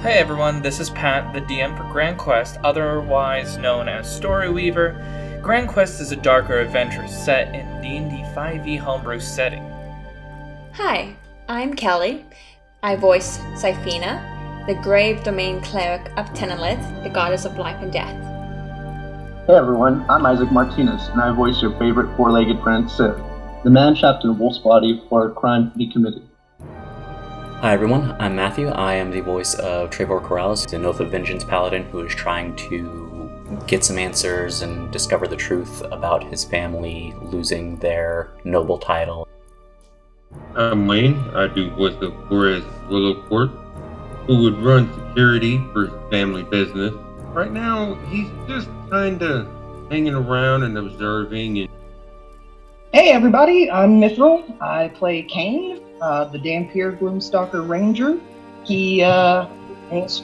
Hey everyone, this is Pat, the DM for Grand Quest, otherwise known as Storyweaver. Grand Quest is a darker adventure set in D&D 5e homebrew setting. Hi, I'm Kelly. I voice Syphina, the grave domain cleric of Tenelith, the goddess of life and death. Hey everyone, I'm Isaac Martinez, and I voice your favorite four-legged friend, Sif, the man trapped in a wolf's body for a crime he committed. Hi everyone, I'm Matthew. I am the voice of Trevor Corrales, the Oath of Vengeance paladin who is trying to get some answers and discover the truth about his family losing their noble title. I'm Wayne. I do voice of Flores Willowcourt, who would run security for his family business. Right now, he's just kind of hanging around and observing. Hey everybody, I'm Mithril. I play Kane, the Dampier Gloomstalker Ranger. He's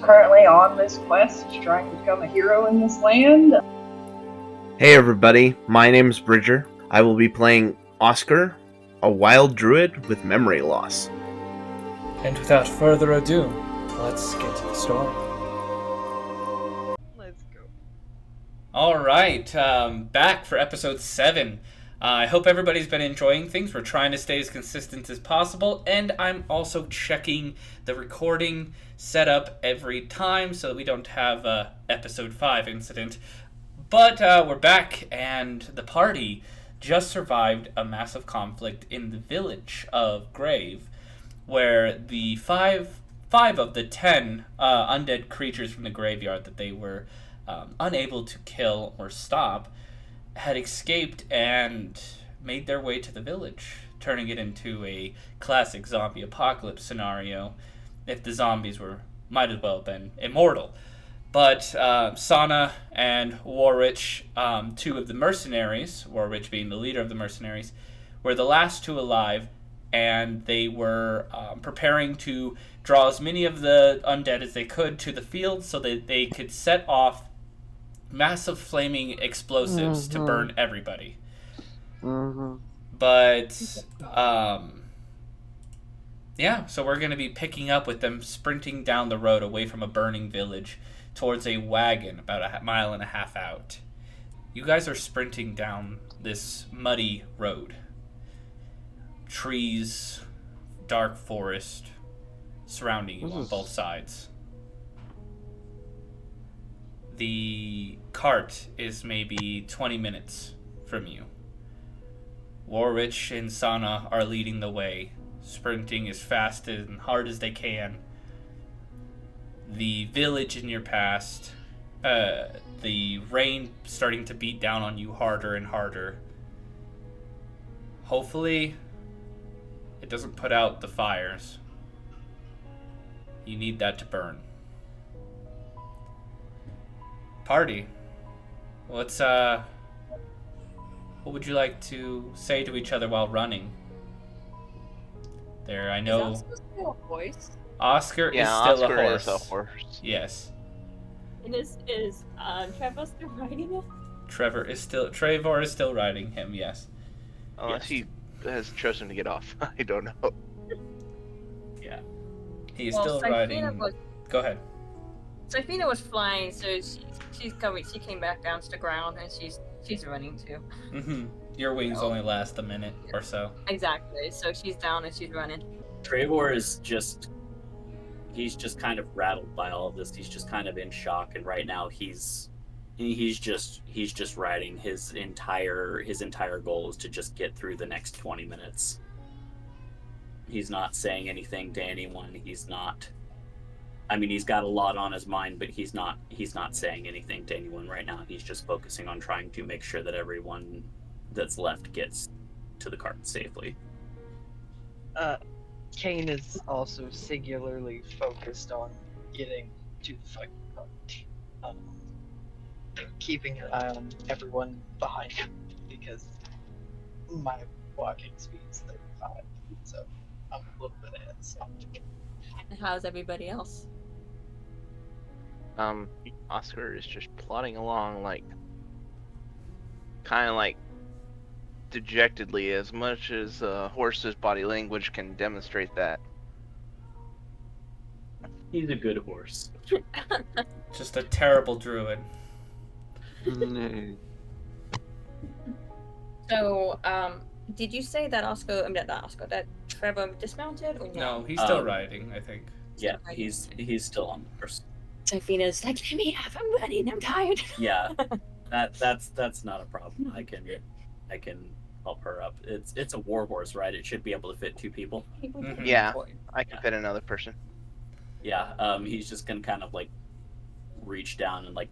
currently on this quest, trying to become a hero in this land. Hey everybody, my name's Bridger. I will be playing Oscar, a wild druid with memory loss. And without further ado, let's get to the story. Let's go. Alright, back for episode 7. I hope everybody's been enjoying things. We're trying to stay as consistent as possible, and I'm also checking the recording setup every time so that we don't have a episode 5 incident. But we're back, and the party just survived a massive conflict in the village of Grave, where the five of the 10 undead creatures from the graveyard that they were unable to kill or stop had escaped and made their way to the village, turning it into a classic zombie apocalypse scenario if the zombies might as well have been immortal. But Sana and Warwich, two of the mercenaries, Warwich being the leader of the mercenaries, were the last two alive, and they were preparing to draw as many of the undead as they could to the field so that they could set off massive flaming explosives to burn everybody. But yeah, so we're going to be picking up with them sprinting down the road away from a burning village towards a wagon about a mile and a half out. You guys are sprinting down this muddy road. Trees, dark forest surrounding you on both sides. The cart is maybe 20 minutes from you. Warwich and Sana are leading the way, sprinting as fast and hard as they can. The village in your past, the rain starting to beat down on you harder and harder. Hopefully, it doesn't put out the fires. You need that to burn. Party. What would you like to say to each other while running? There, I know. Is Oscar still a voice? Oscar is still a horse. Yes. And is Trevor still riding it? Trevor is still riding him. Yes. Unless he has chosen to get off. I don't know. Yeah. He's still riding. Go ahead. Syphina was flying, so she's coming. She came back down to the ground, and she's running too. Mm-hmm. Your wings only last a minute or so. Exactly. So she's down and she's running. Trevor is he's just kind of rattled by all of this. He's just kind of in shock, and right now he's just riding. His entire goal is to just get through the next 20 minutes. He's not saying anything to anyone. He's got a lot on his mind, but he's not saying anything to anyone right now. He's just focusing on trying to make sure that everyone that's left gets to the cart safely. Kane is also singularly focused on getting to the fucking cart. Keeping an eye on everyone behind him, because my walking speed is 35, so I'm a little bit ahead. So. And how's everybody else? Oscar is just plodding along, kind of dejectedly, as much as a horse's body language can demonstrate that. He's a good horse. Just a terrible druid. No. So, did you say that that Trevor dismounted or no? No, he's still riding, I think. Yeah, he's still on the horse. Safina's like, let me have him running, I'm tired. Yeah, that's not a problem. I can help her up. It's a war horse, right? It should be able to fit 2 people. Mhm. Yeah, I can fit another person. Yeah, he's just gonna kind of like reach down and like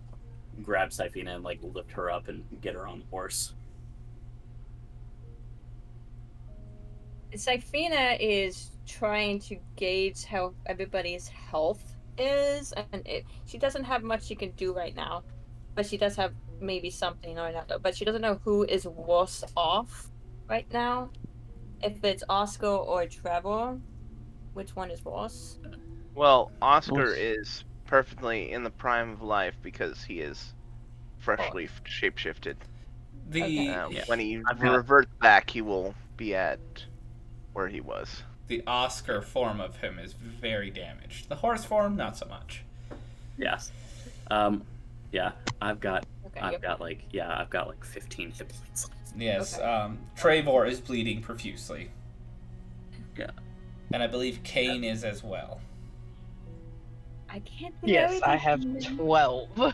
grab Sifina and like lift her up and get her on the horse. Sifina is trying to gauge how everybody's health is, and she doesn't have much she can do right now, but she does have maybe something or another. But she doesn't know who is worse off right now. If it's Oscar or Trevor, which one is worse? Well, Oscar is perfectly in the prime of life because he is freshly shapeshifted. When he reverts back, he will be at where he was. The Oscar form of him is very damaged. The horse form, not so much. Yes. Yeah, I've got like 15 hit points. Yes, Trevor is bleeding profusely. Yeah. And I believe Kane is as well. I can't think Yes, I have 12.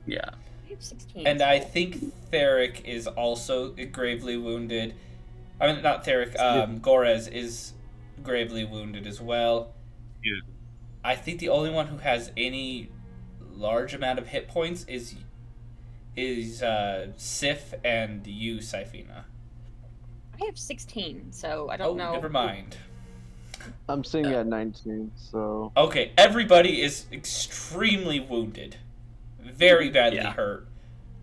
Yeah. I have 16. And I think Theric is also gravely wounded. I mean, not Theric, Gorez is gravely wounded as well. Yeah. I think the only one who has any large amount of hit points is Sif and you, Sifina. I have 16, so I don't know. Oh, never mind. I'm sitting at 19, so... Okay, everybody is extremely wounded. Very badly hurt.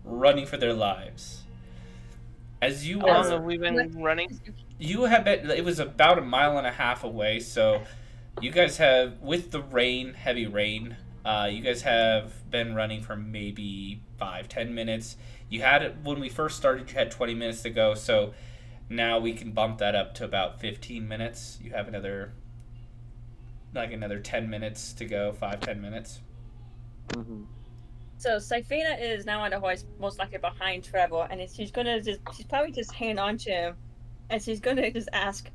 Running for their lives. As you How long are... have we been running? You have been... It was about 1.5 miles away, so... You guys have... With the rain, heavy rain, you guys have been running for maybe 5-10 minutes. You had... When we first started, you had 20 minutes to go, so... Now we can bump that up to about 15 minutes. You have another 10 minutes to go, 5-10 minutes. Mm-hmm. So Sifina is now on the horse, most likely behind Trevor, and she's probably just hang on to him, and she's gonna just ask,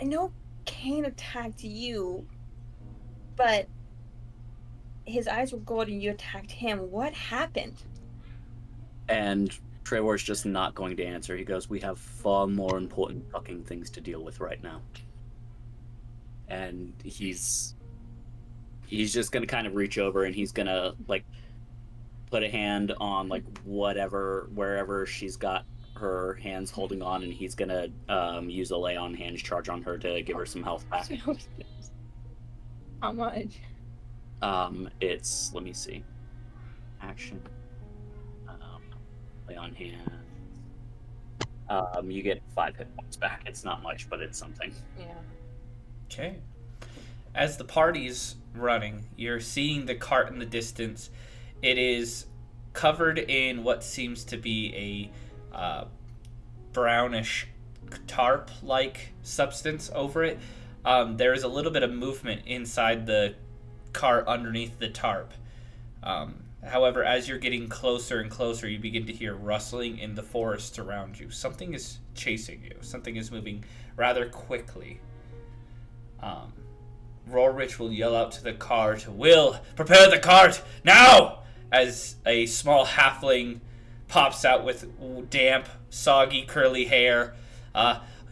I know Kane attacked you, but his eyes were gold and you attacked him. What happened? And Trevor's just not going to answer. He goes, we have far more important fucking things to deal with right now. And he's just gonna kind of reach over and he's gonna like put a hand on like wherever she's got her hands holding on, and he's gonna use a lay on hands charge on her to give her some health back. How much? It's, let me see, action, lay on hands. You get 5 hit points back. It's not much, but it's something. Yeah. Okay. As the party's running, you're seeing the cart in the distance. It is covered in what seems to be a brownish tarp-like substance over it. There is a little bit of movement inside the cart underneath the tarp. However, as you're getting closer and closer, you begin to hear rustling in the forest around you. Something is chasing you. Something is moving rather quickly. Rorich will yell out to the cart, Will, prepare the cart, now! As a small halfling pops out with damp, soggy, curly hair.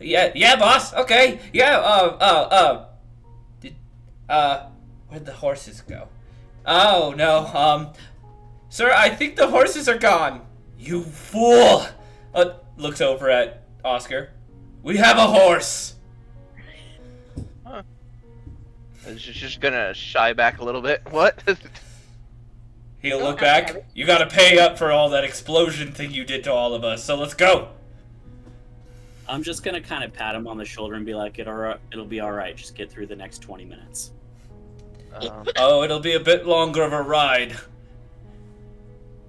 Yeah, boss, okay, yeah, where'd the horses go? Oh, no, sir, I think the horses are gone. You fool! Looks over at Oscar. We have a horse! Is just gonna shy back a little bit. What? He'll look back. You gotta pay up for all that explosion thing you did to all of us, so let's go! I'm just gonna kind of pat him on the shoulder and be like, it'll be alright, just get through the next 20 minutes. Oh, it'll be a bit longer of a ride.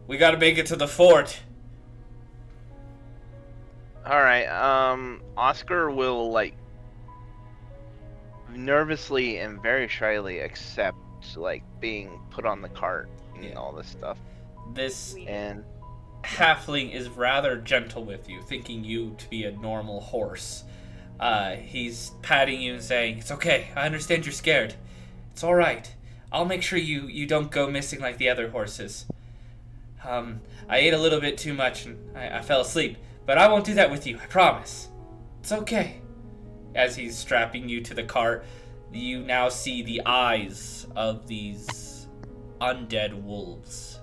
We gotta make it to the fort. Alright, Oscar will, like, nervously and very shyly accept like being put on the cart and all this stuff. This And halfling is rather gentle with you, thinking you to be a normal horse. He's patting you and saying, "It's okay. I understand you're scared. It's all right. I'll make sure you don't go missing like the other horses. I ate a little bit too much and I fell asleep, but I won't do that with you. I promise. It's okay." As he's strapping you to the cart, you now see the eyes of these undead wolves,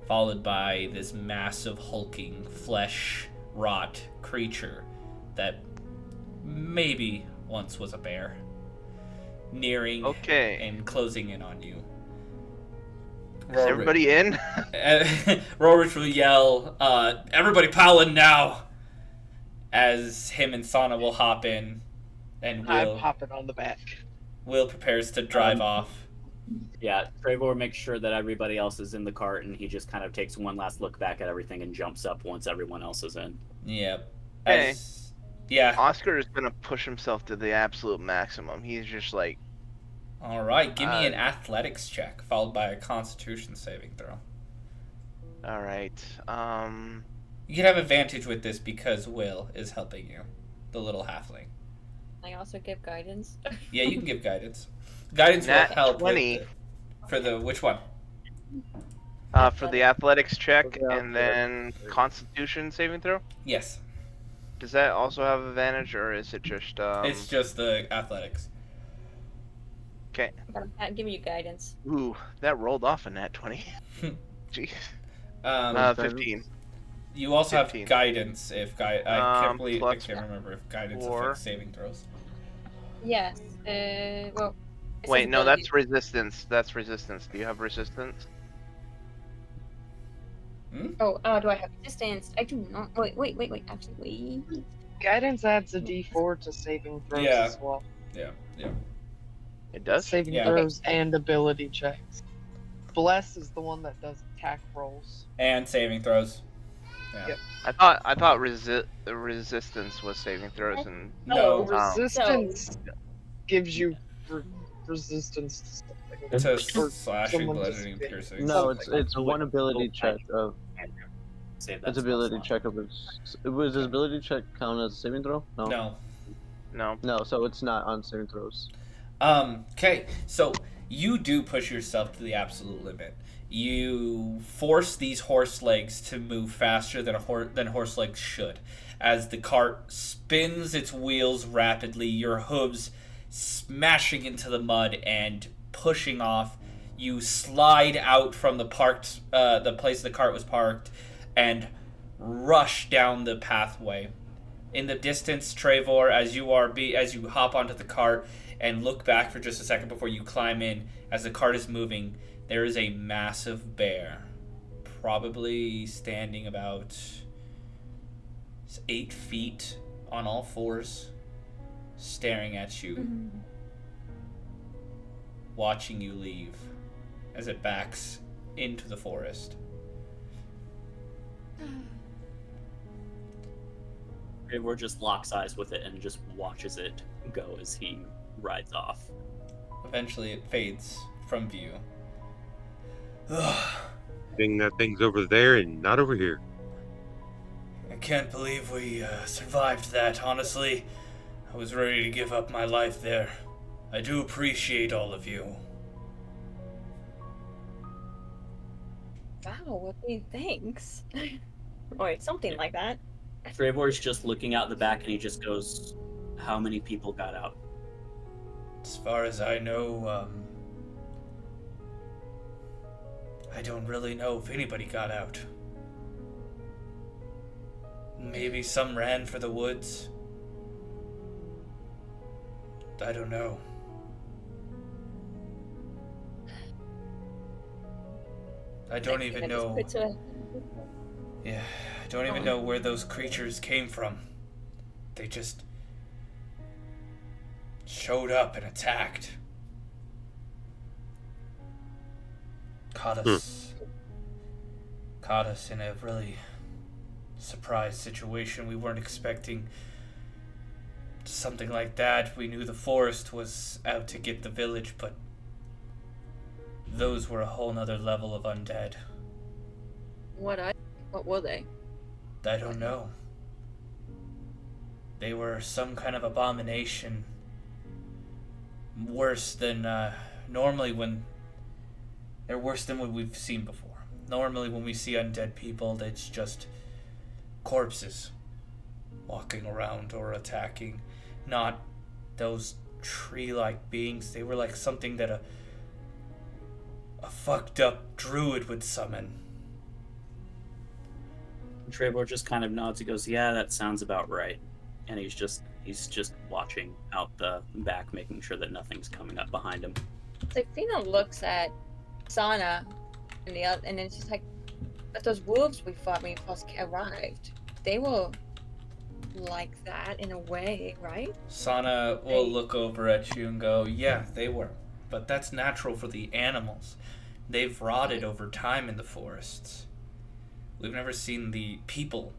followed by this massive hulking flesh rot creature that maybe once was a bear, nearing and closing in on you. Is everybody in? Rorich will yell, "Everybody pile in now!" As him and Sana will hop in, and I'm hopping on the back. Will prepares to drive off. Yeah, Trevor makes sure that everybody else is in the cart, and he just kind of takes one last look back at everything and jumps up once everyone else is in. Yep. Hey. Yeah. Oscar is gonna push himself to the absolute maximum. He's just like. All right, give me an athletics check, followed by a Constitution saving throw. All right. You can have advantage with this because Will is helping you, the little halfling. I also give guidance. Yeah, you can give guidance. Guidance will help 20. For the which one? For the athletics check and then Constitution saving throw. Yes. Does that also have advantage, or is it just? It's just the athletics. Okay. I'm giving you guidance. Ooh, that rolled off a nat 20. Jeez. 15. You also 15. Have guidance if I can't remember if guidance affects saving throws. Yes. Well. Wait, no, that's resistance. That's resistance. Do you have resistance? Oh, do I have resistance? I do not. Wait. Actually, wait. Guidance adds a D4 to saving throws as well. Yeah. It does? Saving throws and ability checks. Bless is the one that does attack rolls. And saving throws. Yeah. Yep. I thought resistance was saving throws and no. Resistance gives you resistance to slashing, bludgeoning, piercing. No, it's one ability check of. It's ability check of his. Was his ability check count as a saving throw? No, so it's not on saving throws. Okay, so you do push yourself to the absolute limit. You force these horse legs to move faster than horse legs should. As the cart spins its wheels rapidly, your hooves smashing into the mud and pushing off. You slide out from the place the cart was parked, and rush down the pathway. In the distance, Trevor, as you hop onto the cart and look back for just a second before you climb in, as the cart is moving, there is a massive bear, probably standing about 8 feet on all fours, staring at you, watching you leave as it backs into the forest. Trevor just locks eyes with it and just watches it go as he rides off. Eventually it fades from view. That thing's over there and not over here. I can't believe we survived that, honestly. I was ready to give up my life there. I do appreciate all of you. Wow, thanks. Or something like that. Trevor's just looking out the back and he just goes, "How many people got out?" As far as I know, I don't really know if anybody got out. Maybe some ran for the woods. I don't know. I don't even know. Yeah, I don't even know where those creatures came from. They just showed up and attacked. Caught us in a really surprise situation. We weren't expecting something like that. We knew the forest was out to get the village, but those were a whole nother level of undead. What were they? I don't know. They were some kind of abomination. Worse than, normally when... They're worse than what we've seen before. Normally when we see undead people, it's just corpses walking around or attacking. Not those tree-like beings. They were like something that a fucked up druid would summon. Trebor just kind of nods. He goes, "Yeah, that sounds about right." And he's just watching out the back, making sure that nothing's coming up behind him. Safina looks at Sana and then she's like, "But those wolves we fought when we first arrived, they were like that in a way, right?" Sana will look over at you and go, "Yeah, they were. But that's natural for the animals. They've rotted over time in the forests. We've never seen the people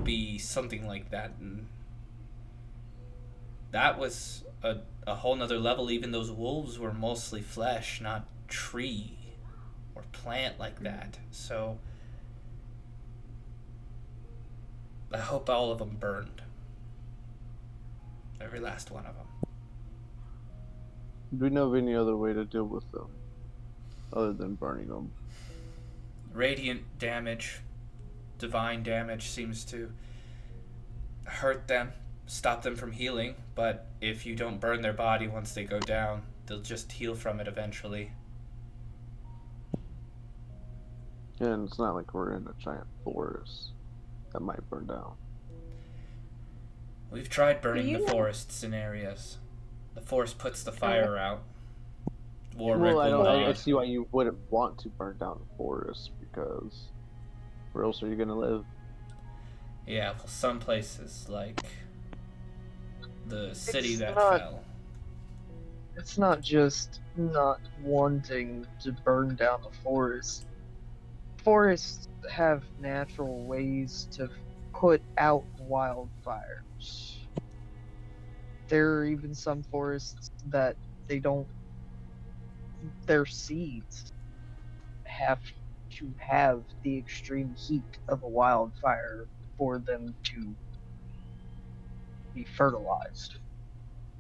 be something like that, and that was a whole nother level. Even those wolves were mostly flesh, not tree or plant like that. So I hope all of them burned. Every last one of them." Do we know of any other way to deal with them other than burning them? Radiant damage, divine damage seems to hurt them, stop them from healing, but if you don't burn their body once they go down, they'll just heal from it eventually. And it's not like we're in a giant forest that might burn down. We've tried burning the forests in areas. The forest puts the fire out. I see why you wouldn't want to burn down the forest, because where else are you going to live? Yeah, well, some places, like the city fell. It's not just not wanting to burn down the forest. Forests have natural ways to put out wildfires. There are even some forests that their seeds have to have the extreme heat of a wildfire for them to be fertilized.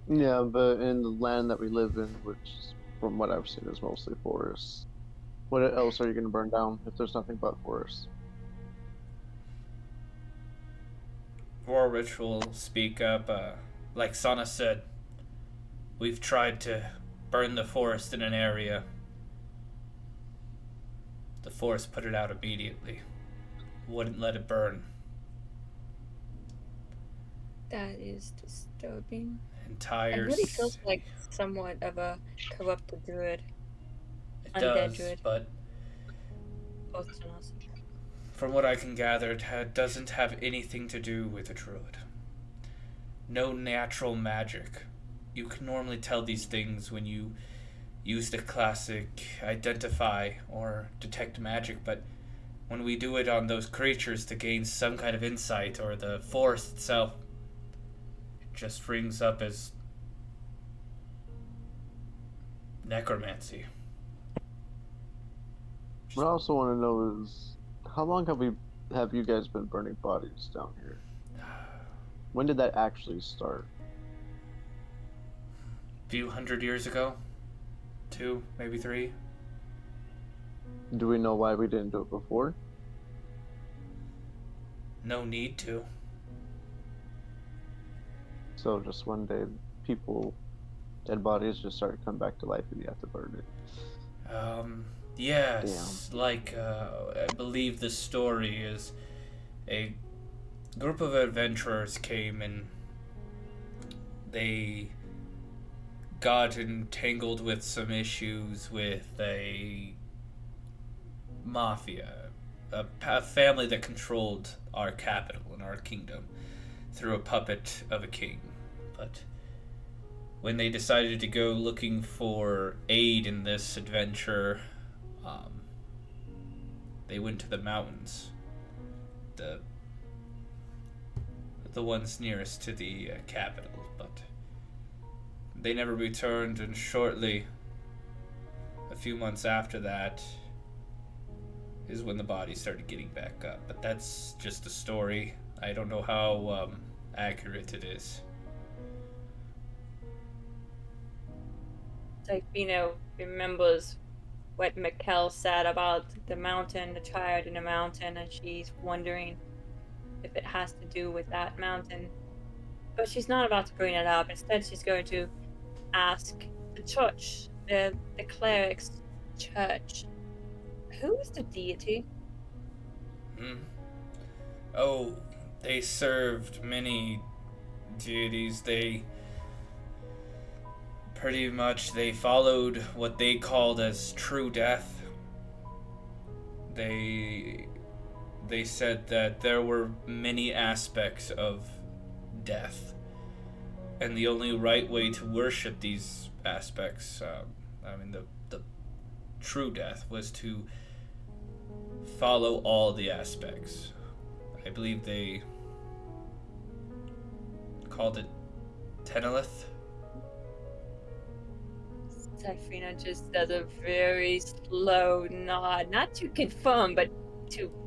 Yeah, but in the land that we live in, which from what I've seen is mostly forests, what else are you going to burn down if there's nothing but forests? Rorwich will speak up. Like Sana said, we've tried to burn the forest in an area. The forest put it out immediately. Wouldn't let it burn. That is disturbing. Entire... It really feels like somewhat of a corrupted druid. It does, druid. But from what I can gather, it doesn't have anything to do with a druid. No natural magic. You can normally tell these things when you use the classic identify or detect magic, but when we do it on those creatures to gain some kind of insight, or the forest itself, it just rings up as necromancy. What I also want to know is, how long have you guys been burning bodies down here? When did that actually start? Few hundred years ago. 2, maybe 3. Do we know why we didn't do it before? No need to. So just one day, dead bodies just started coming back to life and you have to burn it. Yes. Damn. Like, I believe the story is a group of adventurers came and they got entangled with some issues with a mafia, a family that controlled our capital and our kingdom through a puppet of a king. But when they decided to go looking for aid in this adventure, they went to the mountains. The the ones nearest to the capital, but they never returned, and shortly, a few months after that, is when the body started getting back up. But that's just a story. I don't know how accurate it is. Typhina remembers what Mikkel said about the mountain, the child in the mountain, and she's wondering if it has to do with that mountain. But she's not about to bring it up. Instead, she's going to ask the church, the cleric's church, who is the deity? Oh, they served many deities. They pretty much, they followed what they called as true death. They said that there were many aspects of death, and the only right way to worship these aspects, the true death, was to follow all the aspects. I believe they called it Tenelith. Typhina just does a very slow nod, not to confirm, but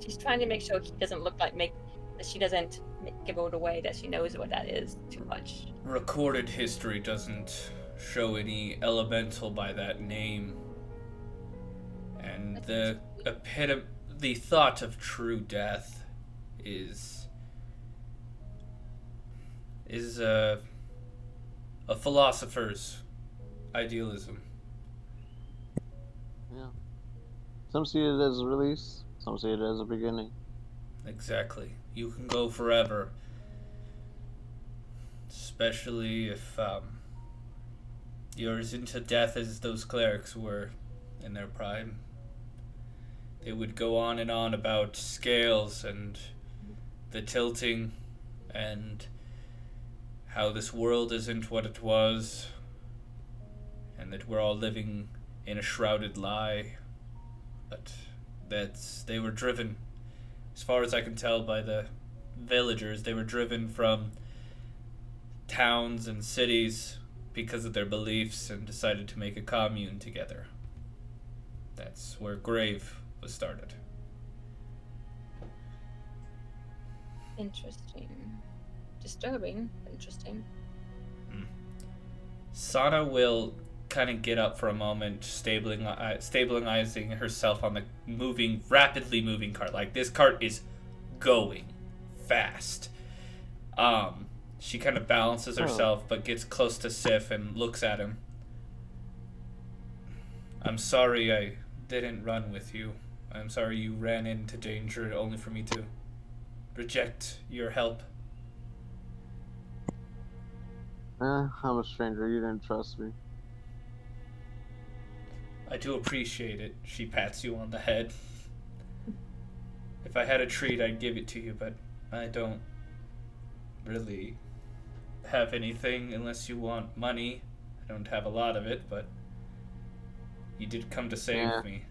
she's trying to make sure he doesn't look like that she doesn't give it away, that she knows what that is too much. Recorded history doesn't show any elemental by that name, and the thought of true death is a philosopher's idealism. Yeah. Some see it as a release, some see it as a beginning. Exactly. You can go forever. Especially if you're as into death as those clerics were in their prime. They would go on and on about scales and the tilting and how this world isn't what it was, and that we're all living in a shrouded lie. But they were driven, as far as I can tell by the villagers, they were driven from towns and cities because of their beliefs and decided to make a commune together. That's where Grave was started. Interesting. Disturbing. Interesting. Sana will kind of get up for a moment, stabilizing herself on the rapidly moving cart. Like, this cart is going fast. She kind of balances herself, but gets close to Sif and looks at him. I'm sorry I didn't run with you. I'm sorry you ran into danger only for me to reject your help. I'm a stranger. You didn't trust me. I do appreciate it. She pats you on the head. If I had a treat, I'd give it to you, but I don't really have anything unless you want money. I don't have a lot of it, but you did come to save me.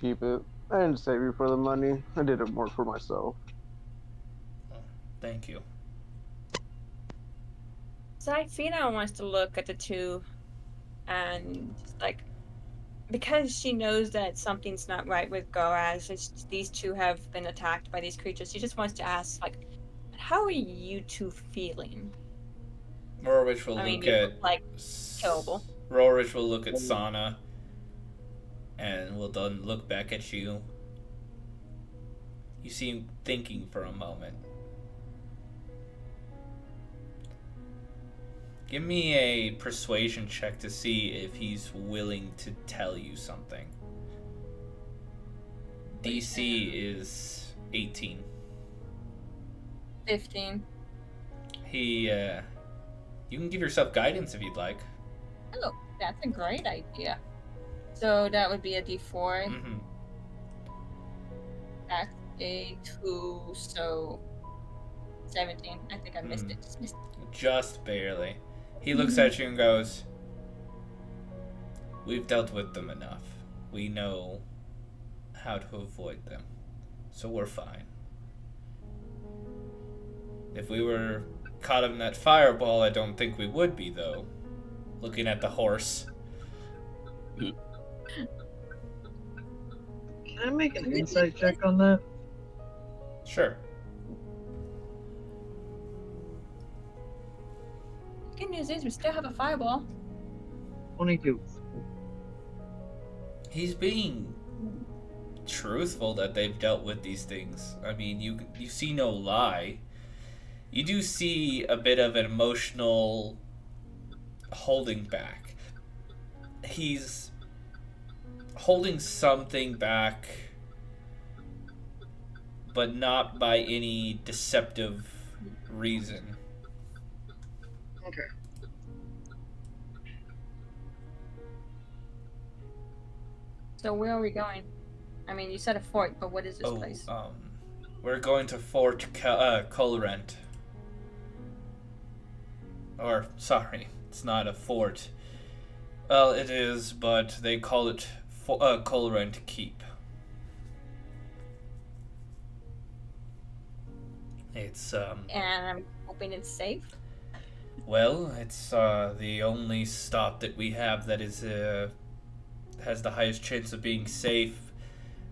Keep it. I didn't save you for the money. I did it more for myself. Oh, thank you. Typhina wants to look at the two and because she knows that something's not right with Goraz, these two have been attacked by these creatures, she just wants to ask, how are you two feeling? Rorwich will killable. Rorwich will look at Sana and will then look back at you. You see him thinking for a moment. Give me a persuasion check to see if he's willing to tell you something. DC is 18. 15. You can give yourself guidance if you'd like. Oh, that's a great idea. So that would be a D4. Mm-hmm. That's a 2, so 17. I think I missed it. Just barely. He looks at you and goes, "We've dealt with them enough. We know how to avoid them. So we're fine." If we were caught in that fireball, I don't think we would be, though. Looking at the horse. Can I make an insight check on that? Sure. Good news is we still have a fireball. 22. He's being truthful that they've dealt with these things. I mean, you see no lie. You do see a bit of an emotional holding back. He's holding something back, but not by any deceptive reason. Okay. So where are we going? I mean, you said a fort, but what is this place? We're going to Fort Kolrent. Or, sorry, it's not a fort. Well, it is, but they call it Kolrent Keep. It's, And I'm hoping it's safe? Well, it's the only stop that we have that is has the highest chance of being safe,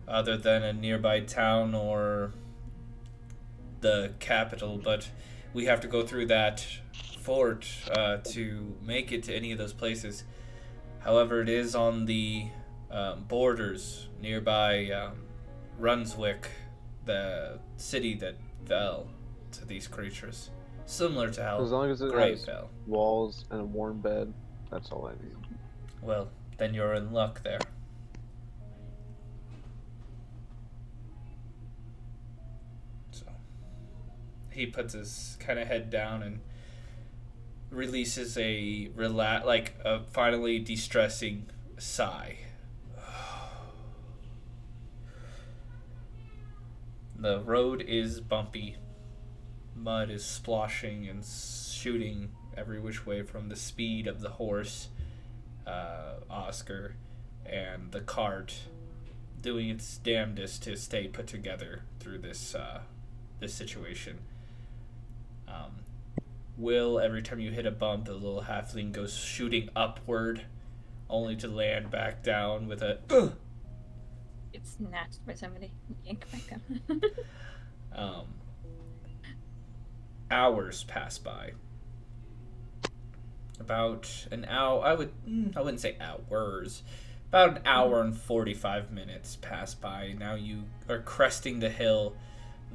other than a nearby town or the capital. But we have to go through that fort to make it to any of those places. However, it is on the borders nearby Runswick, the city that fell to these creatures. Similar to how as long as it Grave has fell. walls and a warm bed, that's all I need. Well, then you're in luck there. So he puts his kind of head down and releases a finally de-stressing sigh. The road is bumpy. Mud is splashing and shooting every which way from the speed of the horse, Oscar, and the cart doing its damnedest to stay put together through this situation. Will, every time you hit a bump, the little halfling goes shooting upward, only to land back down with a It's snatched by somebody. Yank back up. Hours pass by. About an hour. I wouldn't say hours. About an hour and 45 minutes pass by. Now you are cresting the hill.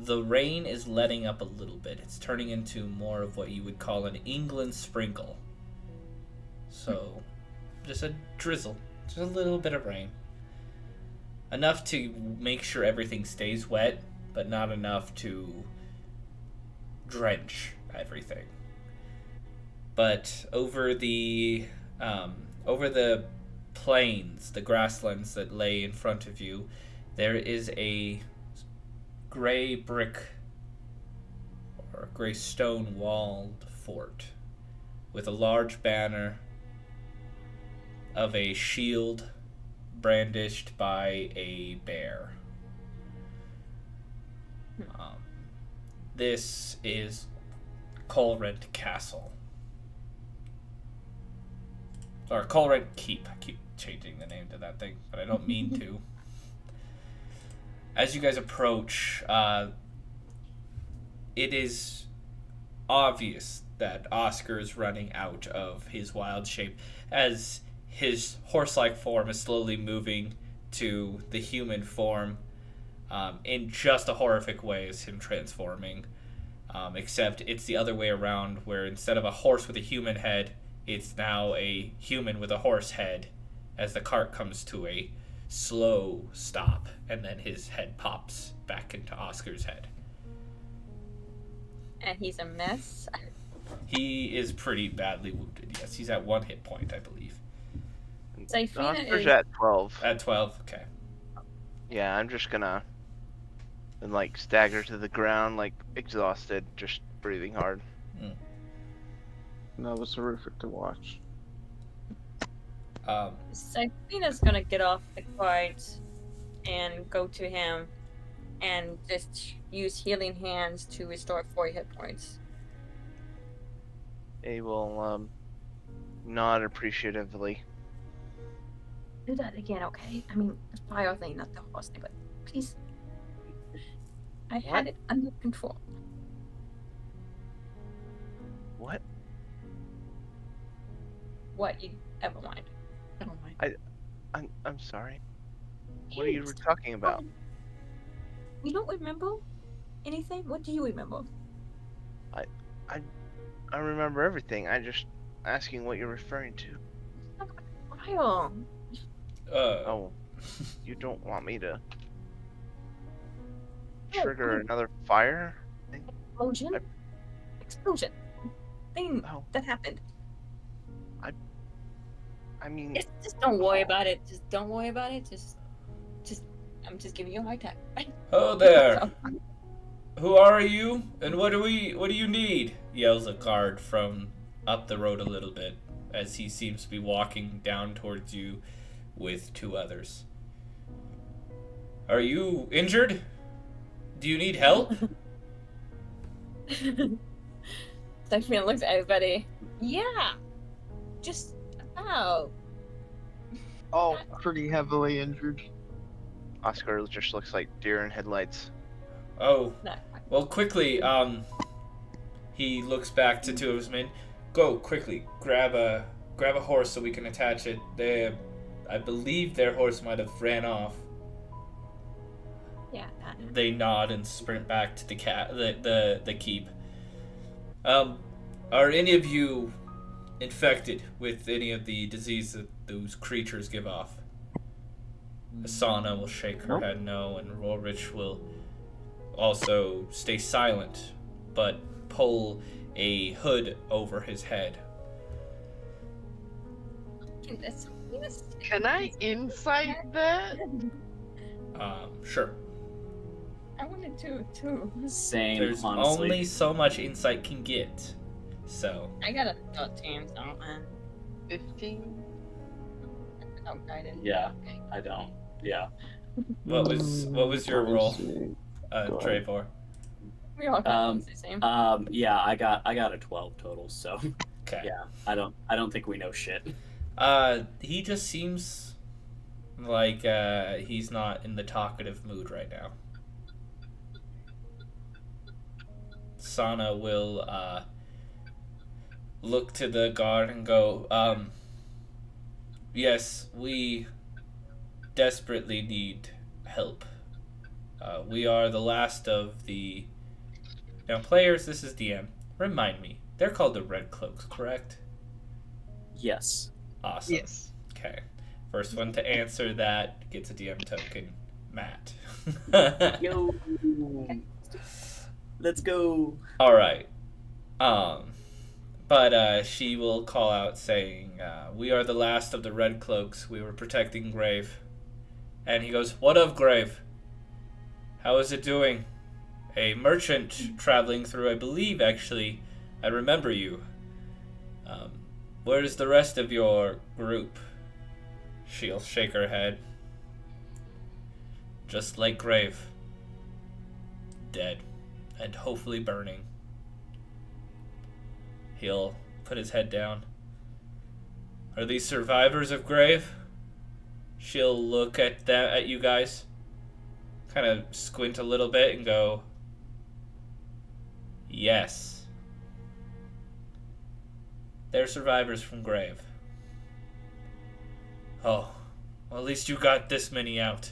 The rain is letting up a little bit. It's turning into more of what you would call an England sprinkle. So, just a drizzle. Just a little bit of rain. Enough to make sure everything stays wet, but not enough to drench everything. But over the plains, the grasslands that lay in front of you, there is a gray brick or gray stone walled fort with a large banner of a shield brandished by a bear. This is Kolrent Castle. Or Kolrent Keep. I keep changing the name to that thing, but I don't mean to. As you guys approach, it is obvious that Oscar is running out of his wild shape as his horse-like form is slowly moving to the human form in just a horrific way as him transforming. Except it's the other way around, where instead of a horse with a human head, it's now a human with a horse head as the cart comes to a slow stop, and then his head pops back into Oscar's head. And he's a mess. He is pretty badly wounded, yes. He's at 1 hit point, I believe. Oscar's at 12. At 12, okay. Yeah, I'm just gonna stagger to the ground, exhausted, just breathing hard. That was horrific to watch. Sifina's gonna get off the cart and go to him and just use healing hands to restore 4 hit points. They will nod appreciatively. Do that again, okay? I mean, the fire thing, not the horse thing, but please. I had it under control. What? What? You never mind. Never mind. I'm sorry. What are you talking about? You don't remember anything? What do you remember? I remember everything. I'm just asking what you're referring to. Fire. Oh, you don't want me to trigger another fire? Explosion. Thing that happened. I mean... Just don't worry about it. Just don't worry about it. Just I'm just giving you a hard time. Oh there. Who are you? And what do you need? Yells a guard from up the road a little bit as he seems to be walking down towards you with 2 others. Are you injured? Do you need help? Stephanie looks at everybody. Yeah. Just about. Oh, pretty heavily injured. Oscar just looks like deer in headlights. Oh. Well, quickly, he looks back to 2 of his men. Go, quickly, grab a horse so we can attach it. I believe their horse might have ran off. Yeah. They nod and sprint back to the keep. Are any of you infected with any of the disease that those creatures give off? Asana will shake her head no, and Rorich will also stay silent, but pull a hood over his head. Can I insight that? Sure. I wanted to too. Same. There's honestly. only so much insight can get, so. I got a 13, so man. 15. Oh, I didn't. Yeah, I don't. Yeah. What was your roll, Trevor? We all got the same. Yeah, I got a 12 total. So. Okay. Yeah, I don't think we know shit. He just seems like he's not in the talkative mood right now. Sana will look to the guard and go, yes, we desperately need help. We are the last of the... Now, players, this is DM. Remind me, they're called the Red Cloaks, correct? Yes. Awesome. Yes. Okay. First one to answer that gets a DM token. Matt. Yo. Let's go. All right. But she will call out saying, we are the last of the Red Cloaks. We were protecting Grave. And he goes, what of Grave? How is it doing? A merchant traveling through, I believe, actually. I remember you. Where's the rest of your group? She'll shake her head. Just like Grave. Dead. And hopefully burning. He'll put his head down. Are these survivors of Grave? She'll look at you guys, kind of squint a little bit and go, yes. They're survivors from Grave. Oh, well, at least you got this many out.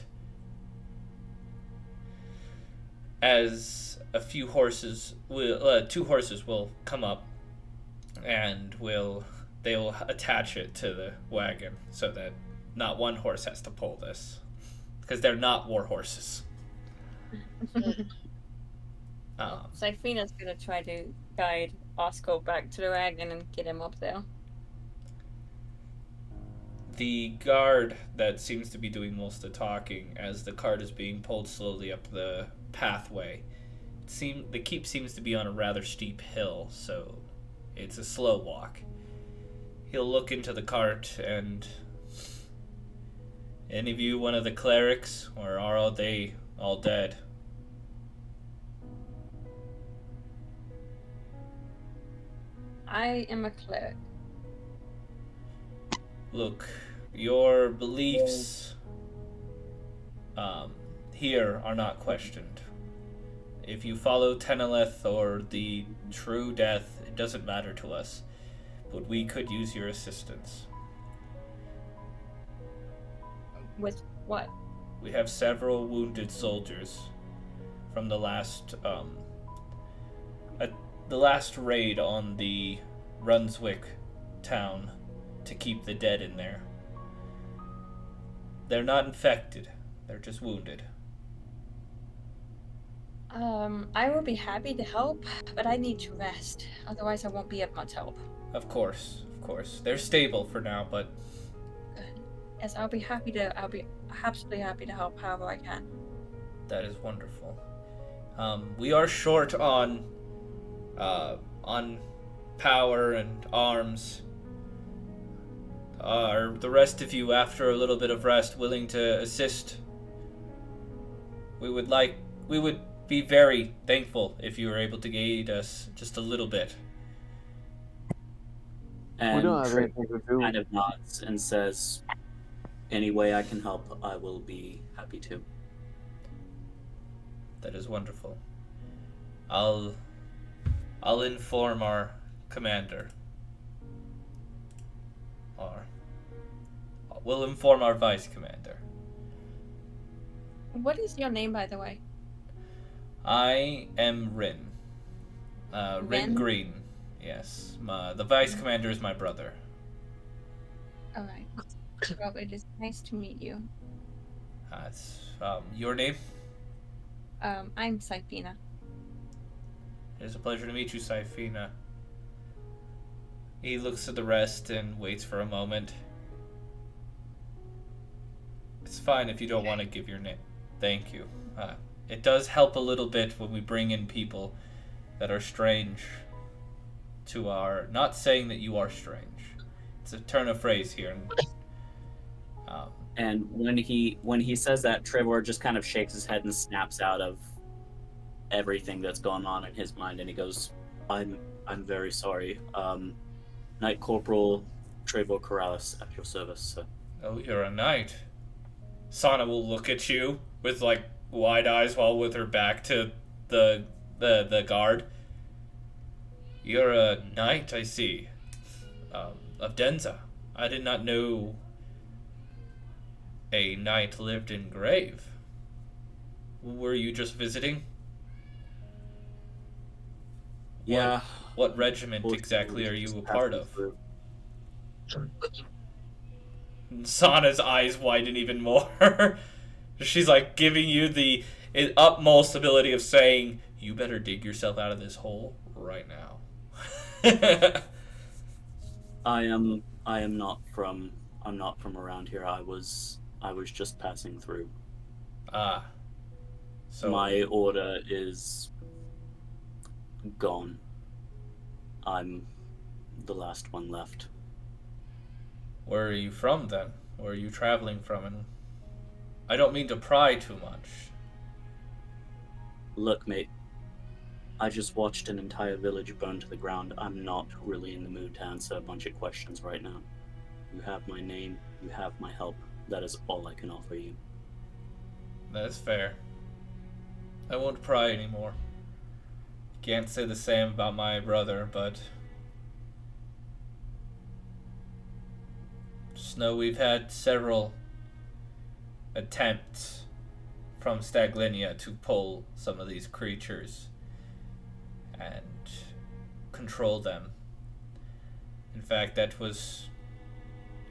As a few horses will, 2 horses will come up, and they will attach it to the wagon so that not one horse has to pull this, because they're not war horses. Syphina's gonna try to guide Oscar back to the wagon and get him up there. The guard that seems to be doing most of the talking as the cart is being pulled slowly up the pathway. The keep seems to be on a rather steep hill, so it's a slow walk. He'll look into the cart and... Any of you one of the clerics, or are they all dead? I am a cleric. Look, your beliefs here are not questioned. If you follow Teneleth or the true death, it doesn't matter to us. But we could use your assistance. With what? We have several wounded soldiers from the last raid on the Runswick town to keep the dead in there. They're not infected. They're just wounded. I will be happy to help, but I need to rest. Otherwise, I won't be of much help. Of course. They're stable for now, but... Good. Yes, I'll be absolutely happy to help however I can. That is wonderful. We are short on power and arms. Are the rest of you, after a little bit of rest, willing to assist? We would be very thankful if you were able to aid us just a little bit. And we don't have Trick anything to do. kind of nods and says, "Any way I can help, I will be happy to." That is wonderful. I'll inform our commander. We'll inform our vice commander. What is your name, by the way? I am Rin. Rin Green. Yes. The vice commander is my brother. Alright. Well, it is nice to meet you. Your name? I'm Saifina. It is a pleasure to meet you, Saifina. He looks at the rest and waits for a moment. It's fine if you don't want to give your name. Thank you. It does help a little bit when we bring in people that are strange to our... Not saying that you are strange. It's a turn of phrase here. And when he says that, Trevor just kind of shakes his head and snaps out of everything that's going on in his mind, and he goes, I'm very sorry. Knight Corporal Trevor Corrales at your service, sir. Oh, you're a knight. Sana will look at you with wide eyes while with her back to the guard. You're a knight, I see. Of Denza. I did not know a knight lived in Grave. Were you just visiting? Yeah. What regiment exactly are you a part of? Sana's eyes widen even more. She's giving you the utmost ability of saying, you better dig yourself out of this hole right now. I'm not from around here. I was just passing through. So my order is gone. I'm the last one left. Where are you from then? Where are you traveling from? And I don't mean to pry too much. Look, mate, I just watched an entire village burn to the ground. I'm not really in the mood to answer a bunch of questions right now. You have my name, you have my help. That is all I can offer you. That's fair. I won't pry anymore. Can't say the same about my brother, but... Just know we've had several attempts from Staglinia to pull some of these creatures and control them. In fact, that was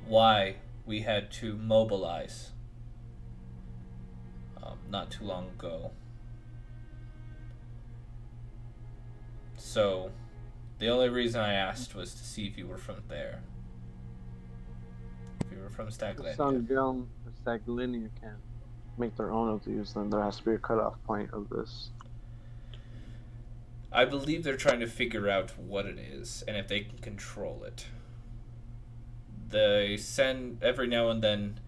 why we had to mobilize not too long ago. So, the only reason I asked was to see if you were from there. If you were from Staglinia. Staglinia can make their own of these, then there has to be a cutoff point of this. I believe they're trying to figure out what it is and if they can control it. They send, every now and then,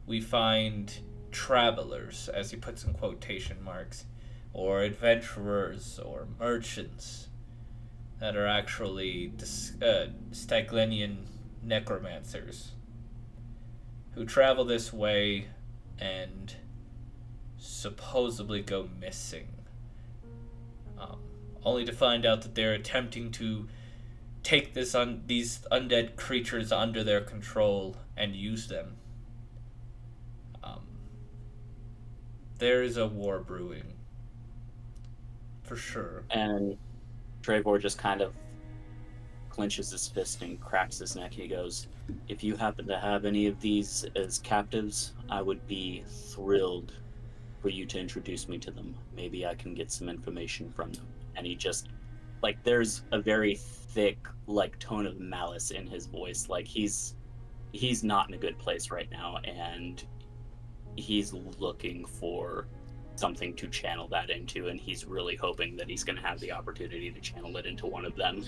we find travelers, as he puts in quotation marks, or adventurers, or merchants, that are actually Staglenian necromancers who travel this way and supposedly go missing. Only to find out that they're attempting to take these undead creatures under their control and use them. There is a war brewing. For sure. And Trevor just kind of clenches his fist and cracks his neck. He goes, if you happen to have any of these as captives, I would be thrilled for you to introduce me to them. Maybe I can get some information from them. And he just, like, there's a very thick, like, tone of malice in his voice. Like, he's not in a good place right now, and he's looking for something to channel that into, and he's really hoping that he's going to have the opportunity to channel it into one of them.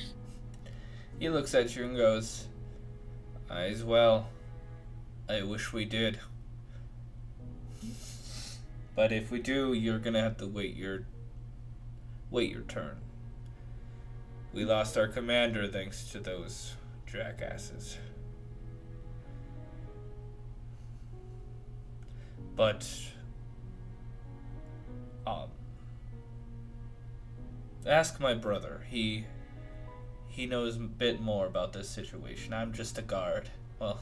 He looks at you and goes, as well, I wish we did. But if we do, you're going to have to wait your turn. We lost our commander thanks to those jackasses. But ask my brother. He knows a bit more about this situation. I'm just a guard. Well,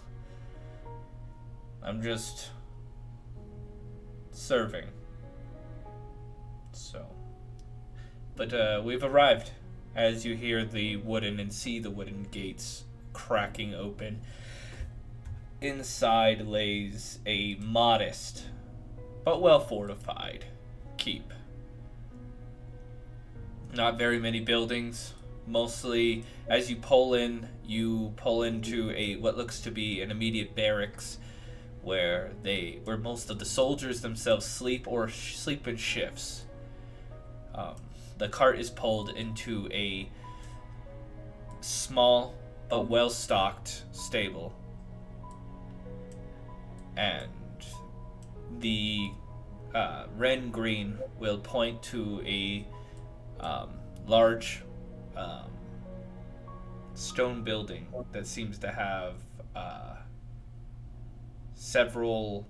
I'm just serving. So, but we've arrived. As you hear the wooden and see the wooden gates cracking open, inside lays a modest but well fortified keep. Not very many buildings. Mostly, as you pull into a what looks to be an immediate barracks, where most of the soldiers themselves sleep or sleep in shifts. The cart is pulled into a small but well-stocked stable, and the Ren Green will point to a large stone building that seems to have several,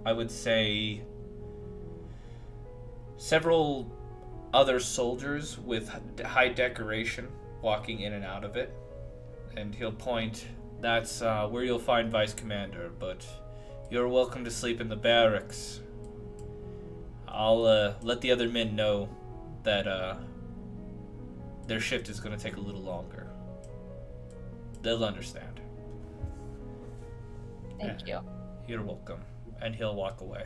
I would say, several other soldiers with high decoration walking in and out of it. And he'll point, that's where you'll find Vice Commander, but you're welcome to sleep in the barracks. I'll let the other men know that their shift is going to take a little longer. They'll understand. Thank you. You're welcome. And he'll walk away.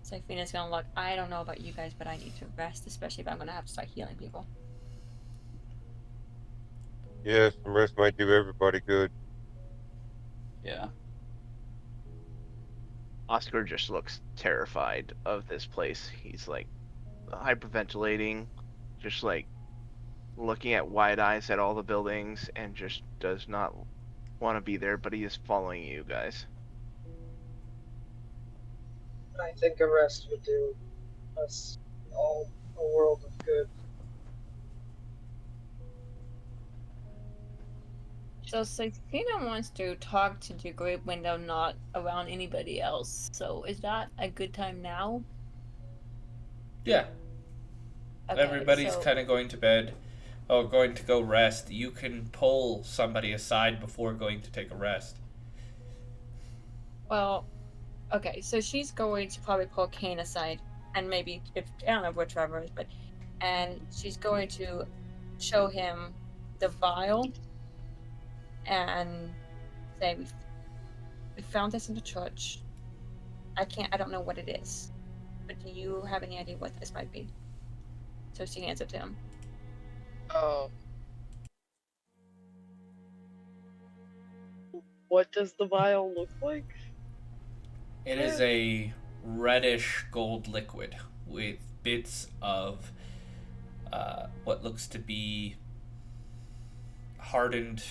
Safina's gonna look, I don't know about you guys, but I need to rest, especially if I'm gonna have to start healing people. Yes, the rest might do everybody good. Yeah. Oscar just looks terrified of this place. He's like hyperventilating, just like looking at wide eyes at all the buildings, and just does not want to be there, but he is following you guys. I think a rest would do us all a world of good. So Safina wants to talk to the great window, not around anybody else. So is that a good time now? Yeah. Okay, Everybody's kind of going to bed or going to go rest. You can pull somebody aside before going to take a rest. Well, okay, so she's going to probably pull Kane aside, and maybe, I don't know where Trevor is, and she's going to show him the vial and say, we found this in the church. I don't know what it is, but do you have any idea what this might be? So she hands it to him. What does the vial look like? It is a reddish gold liquid with bits of what looks to be hardened,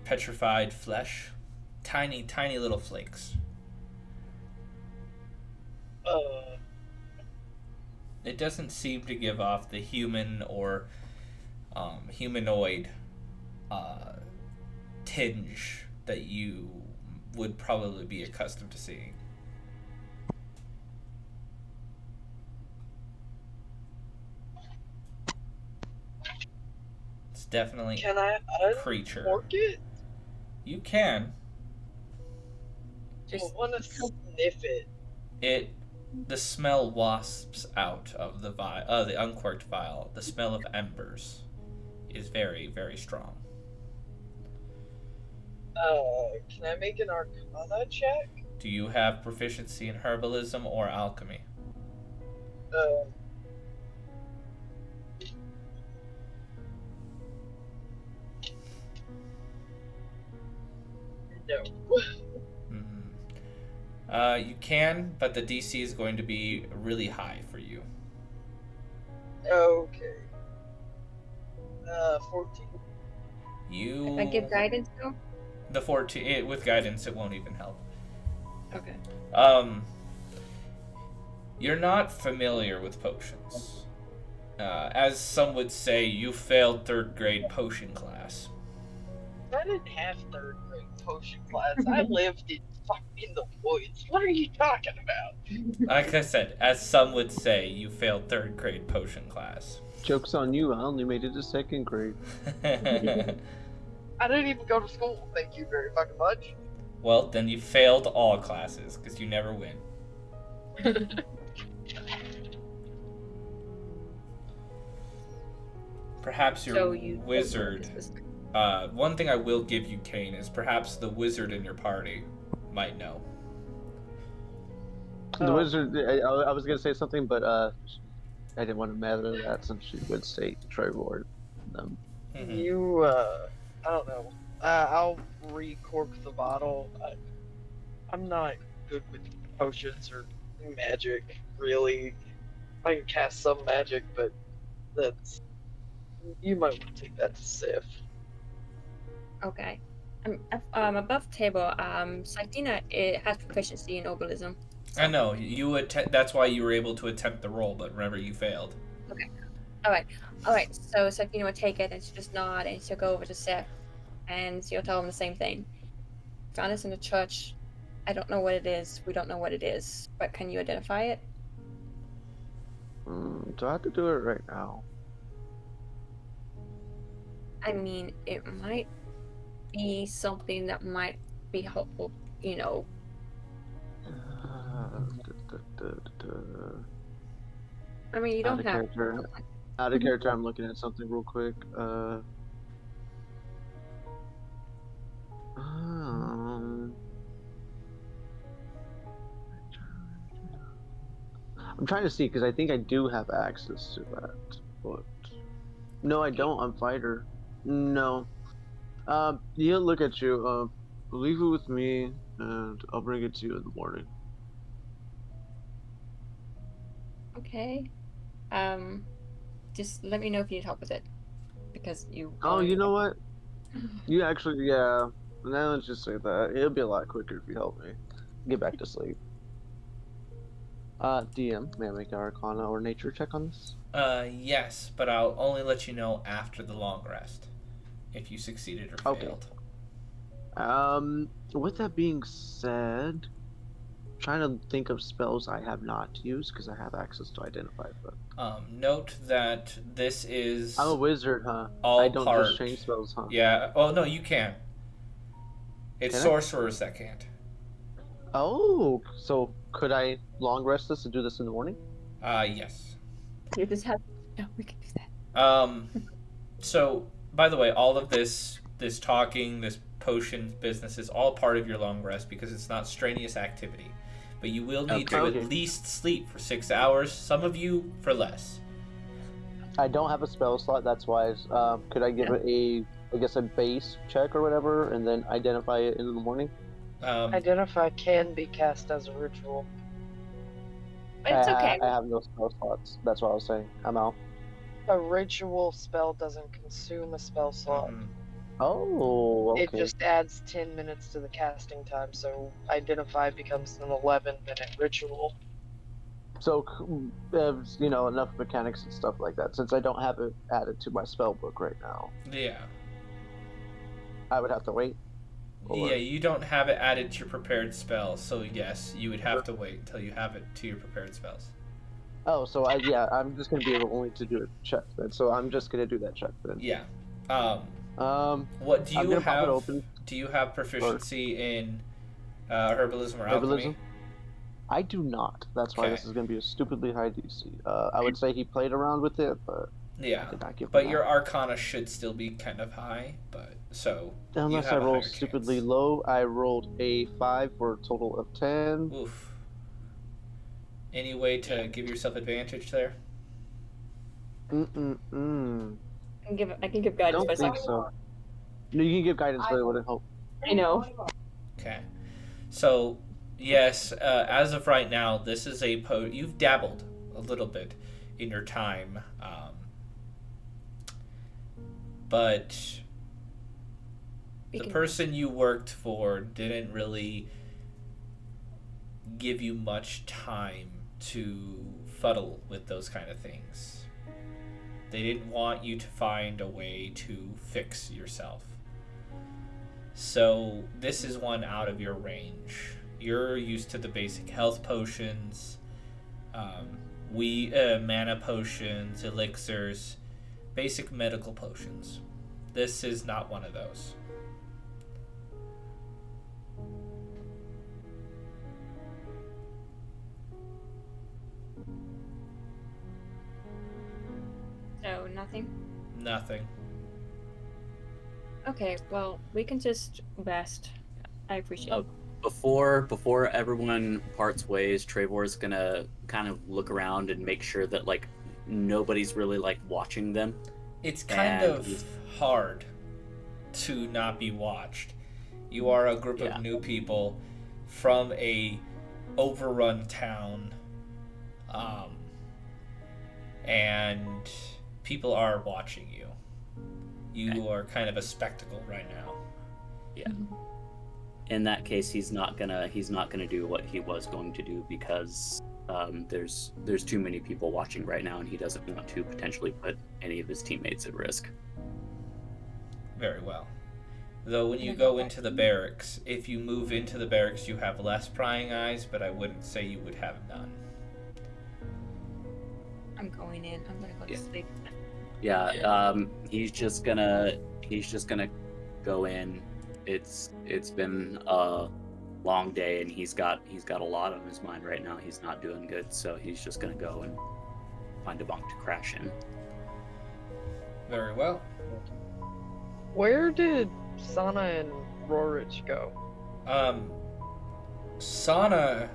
petrified flesh. Tiny, tiny little flakes. it doesn't seem to give off the human or humanoid tinge that you would probably be accustomed to seeing. It's definitely Can I creature. uncork it? You can. I want to sniff it. The smell wasps out of the uncorked vial. The smell of embers is very, very strong. Can I make an Arcana check? Do you have proficiency in herbalism or alchemy? No. You can, but the DC is going to be really high for you. Okay. 14. If I give guidance though? The 14 with guidance, it won't even help. Okay. You're not familiar with potions. As some would say, you failed 3rd grade potion class. I didn't have 3rd grade potion class. I lived in the woods. What are you talking about? Like I said, as some would say, you failed 3rd grade potion class. Joke's on you, I only made it to 2nd grade. I didn't even go to school, thank you very fucking much. Well, then you failed all classes, because you never win. Perhaps your wizard... one thing I will give you, Kane, is perhaps the wizard in your party might know. The wizard... I was going to say something, but I didn't want to matter that since she would say try reward them. You, I don't know. I'll recork the bottle. I'm not good with potions or magic, really. I can cast some magic, but that's... You might want to take that to Sif. Okay. Above table, Satina has proficiency in herbalism. I know, that's why you were able to attempt the roll, but remember, you failed. Okay. Alright, so Satina will take it and she'll just nod and she'll go over to Sif and she'll tell him the same thing. Found this in the church. I don't know what it is. We don't know what it is. But can you identify it? Do I have to do it right now? I mean, it might be something that might be helpful, you know. I mean, you don't have... Out of character, I'm looking at something real quick. I'm trying to see, because I think I do have access to that, but... No, I don't. I'm fighter. No. Yeah, look at you. Leave it with me, and I'll bring it to you in the morning. Okay. Just let me know if you need help with it. Because you... Oh, you know what? You actually, yeah. Now let's just say that. It'll be a lot quicker if you help me. Get back to sleep. DM, may I make an Arcana or Nature check on this? Yes, but I'll only let you know after the long rest. If you succeeded or failed. With that being said, I'm trying to think of spells I have not used because I have access to identify them. Note that this is... I'm a wizard, huh? I don't just change spells, huh? Yeah, oh no, you can. It's sorcerers that can't. Oh, so could I long rest this and do this in the morning? Yes. You just have... No, we can do that. So, by the way, all of this talking, this potion business is all part of your long rest because it's not strenuous activity. But you will need to at least sleep for 6 hours, some of you for less. I don't have a spell slot, that's why. Could I give it a base check or whatever, and then identify it in the morning? Identify can be cast as a ritual. It's okay. I have no spell slots. That's what I was saying. I'm out. A ritual spell doesn't consume a spell slot. Oh, okay. It just adds 10 minutes to the casting time, so Identify becomes an 11-minute ritual. So, enough mechanics and stuff like that. Since I don't have it added to my spell book right now. Yeah. I would have to wait. Or... Yeah, you don't have it added to your prepared spells, so yes, you would have to wait until you have it to your prepared spells. Oh, so I'm just gonna be able only to do a check then. So I'm just gonna do that check then. Yeah. What do you have? Do you have proficiency in herbalism or alchemy? I do not. That's why this is gonna be a stupidly high DC. I would say he played around with it, but yeah. But your Arcana should still be kind of high, but so. Unless I roll stupidly low, I rolled a 5 for a total of 10. Oof. Any way to give yourself advantage there? I can give guidance. I don't think so. No, you can give guidance, but it wouldn't help. I know. Okay. So, yes, as of right now, this is a you've dabbled a little bit in your time, but the person you worked for didn't really give you much time to fuddle with those kind of things. They didn't want you to find a way to fix yourself. So this is one out of your range. You're used to the basic health potions, mana potions, elixirs, basic medical potions. This is not one of those. So, nothing? Nothing. Okay, well, we can just rest. I appreciate it. Before everyone parts ways, Trevor's gonna kind of look around and make sure that, like, nobody's really, like, watching them. It's kind of hard to not be watched. You are a group of new people from a overrun town, and people are watching you. You are kind of a spectacle right now. Yeah. In that case, he's not gonna do what he was going to do because there's too many people watching right now, and he doesn't want to potentially put any of his teammates at risk. Very well. Though when you go into the barracks, if you move into the barracks, you have less prying eyes, but I wouldn't say you would have none. I'm going in. I'm gonna go to sleep. Yeah, he's just gonna go in. It's been a long day, and he's got a lot on his mind right now. He's not doing good, so he's just gonna go and find a bunk to crash in. Very well. Where did Sana and Rorich go? Sana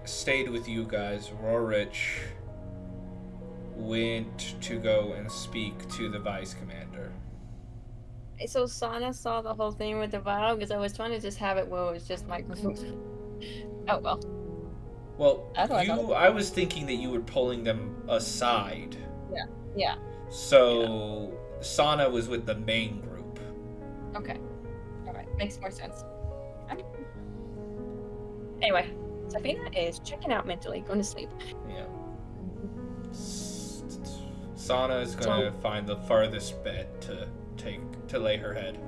stayed with you guys. Rorich went to go and speak to the vice commander. So Sana saw the whole thing with the vial, because I was trying to just have it where it was just my Oh well. Well, I was thinking that you were pulling them aside. Yeah. So Sana was with the main group. Okay. Alright, makes more sense. Anyway, Safina is checking out mentally, going to sleep. Yeah. Sana is going to find the farthest bed to lay her head.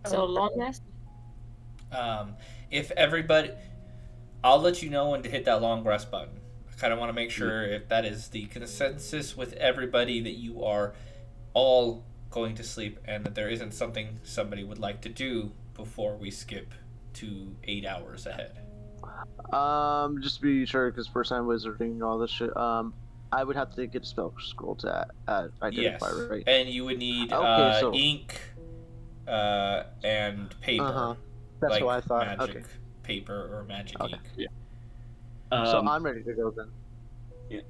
So long rest? If everybody, I'll let you know when to hit that long rest button. I kind of want to make sure if that is the consensus with everybody that you are all going to sleep and that there isn't something somebody would like to do before we skip to 8 hours ahead. Just to be sure, because first time wizarding all this shit, I would have to get a spell scroll to identify, right? And you would need ink and paper. That's like what I thought. Magic paper or magic ink. Yeah. So I'm ready to go then. Yeah.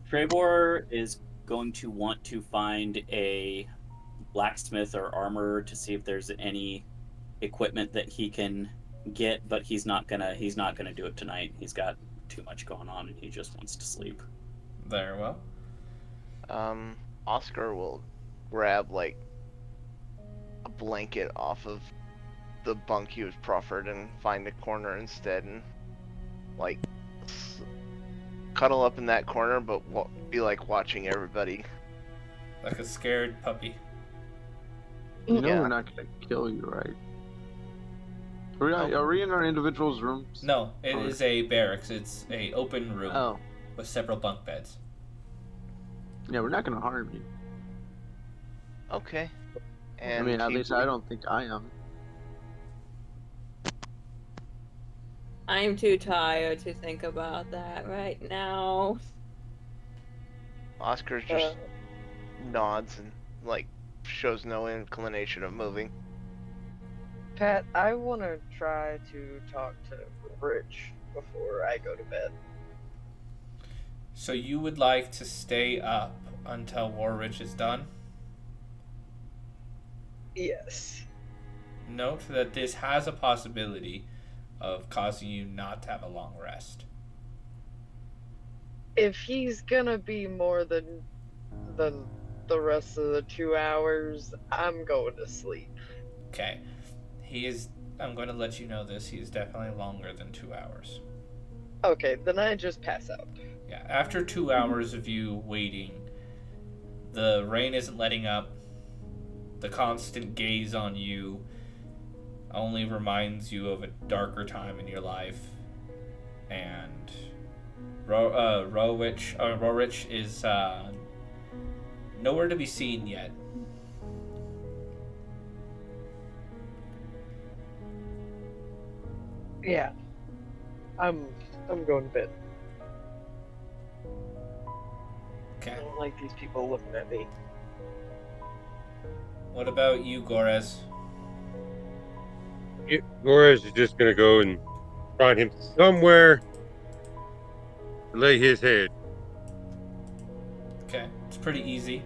Trevor is going to want to find a blacksmith or armorer to see if there's any equipment that he can get, but he's not gonna do it tonight. He's got too much going on and he just wants to sleep. Very well. Oscar will grab like a blanket off of the bunk he was proffered and find a corner instead and like cuddle up in that corner, but be like watching everybody. Like a scared puppy. You know we're not gonna kill you, right? Are we in our individuals' rooms? No, it is a barracks. It's a open room with several bunk beds. Yeah, we're not gonna harm you. Okay. And I mean, at least I don't think I am. I'm too tired to think about that right now. Oscar just nods and like shows no inclination of moving. Pat, I want to try to talk to Rich before I go to bed. So you would like to stay up until Warrich is done? Yes. Note that this has a possibility of causing you not to have a long rest. If he's gonna be more than the rest of the 2 hours, I'm going to sleep. Okay. I'm going to let you know this. He is definitely longer than 2 hours. Okay, then I just pass out. Yeah, after 2 hours of you waiting, the rain isn't letting up. The constant gaze on you only reminds you of a darker time in your life. And Rorich is nowhere to be seen yet. Yeah. I'm going to bed. Okay. I don't like these people looking at me. What about you, Gorez? Gorez is just gonna go and find him somewhere to lay his head. Okay, it's pretty easy.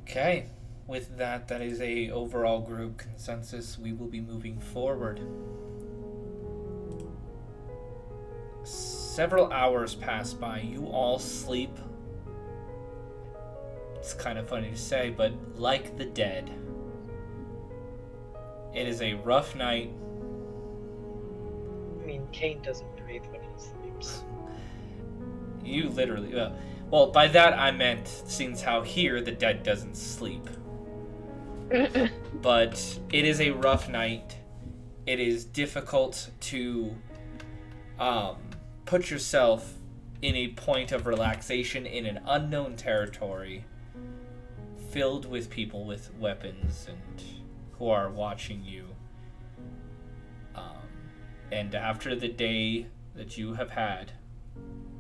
Okay, with that is a overall group consensus. We will be moving forward. Several hours pass by. You all sleep. It's kind of funny to say, but like the dead. It is a rough night. I mean, Kane doesn't breathe when he sleeps. You literally... well, by that I meant, since how here the dead doesn't sleep. But it is a rough night. It is difficult to put yourself in a point of relaxation in an unknown territory filled with people with weapons and who are watching you. And after the day that you have had,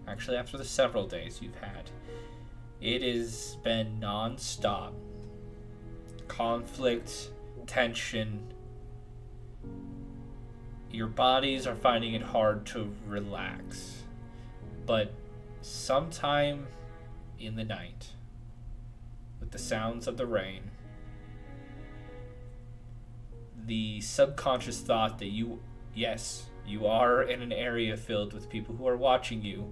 actually after the several days you've had, it has been non-stop conflict, tension. Your bodies are finding it hard to relax. But sometime in the night, with the sounds of the rain, the subconscious thought that you are in an area filled with people who are watching you